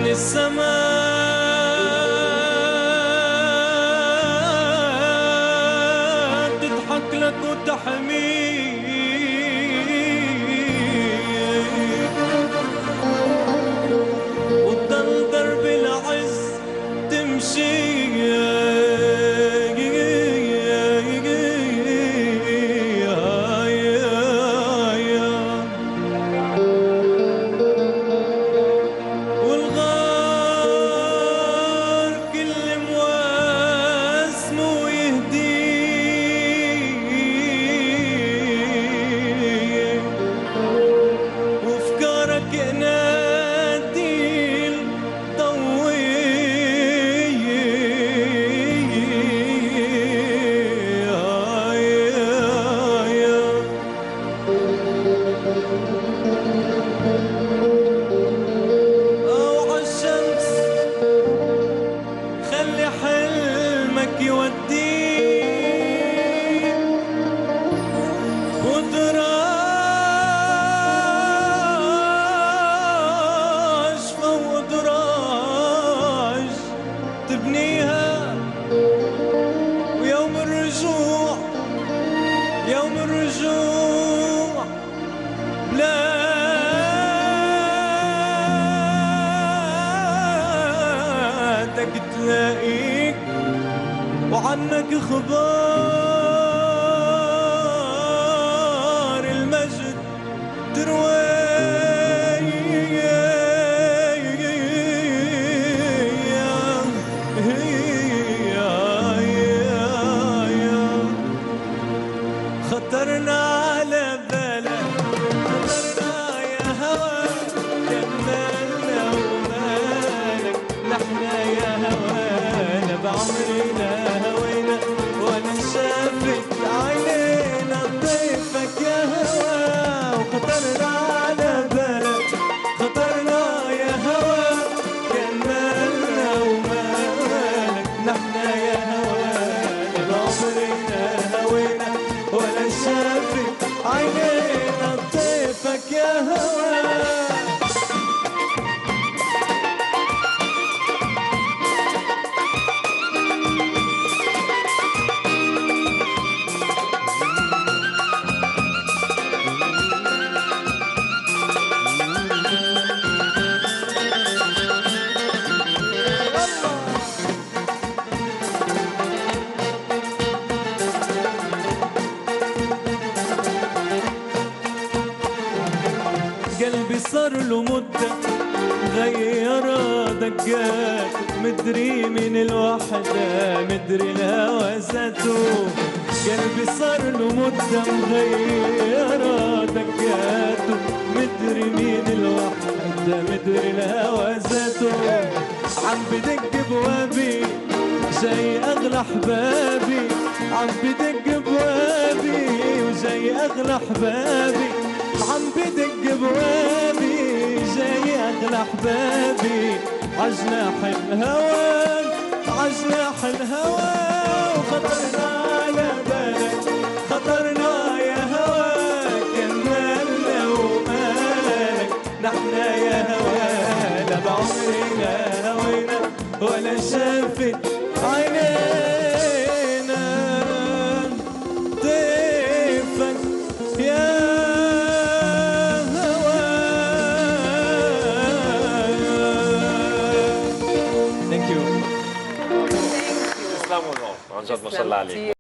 السماء تضحك لك وتحميك، وتضل درب العز تمشي. حلمك يوديك ودراج فوق دراج تبنيها، ويوم الرجوع يوم الرجوع بلادك تلاقيك وعنك اخبار المجد تروي. خطرنا على بالك، خطرنا يا هوى، كملنا ومالك، نحنا يا هوانا بعمرنا هوينا ولا شافت عينينا ضيفك يا هوى. وخطرنا على بالك، خطرنا يا هوى، كملنا ومالك، نحنا يا هوانا بعمرنا هوينا ولا شافت عينينا ضيفك يا هوى. قلبي صار له مدة غير دقات، مدري من الوحدة مدري الهوى ذاته. قلبي صار له مدة مغير دقاته، مدري من الوحدة مدري الهوى ذاته. عم بدق بوابي جاي أغلى أحبابي، عم بدق بوابي وجاي أغلى أحبابي، عم بدق بوابي جاي أغلى أحبابي. عجناح الهوى عجناح الهوى، وخطرنا على بالك، خطرنا يا هوى، كملنا ومالك، نحنا يا هوانا بعمرنا هوينا ولا شافت عينينا ضيفك يا عن جد ما شاء الله عليك.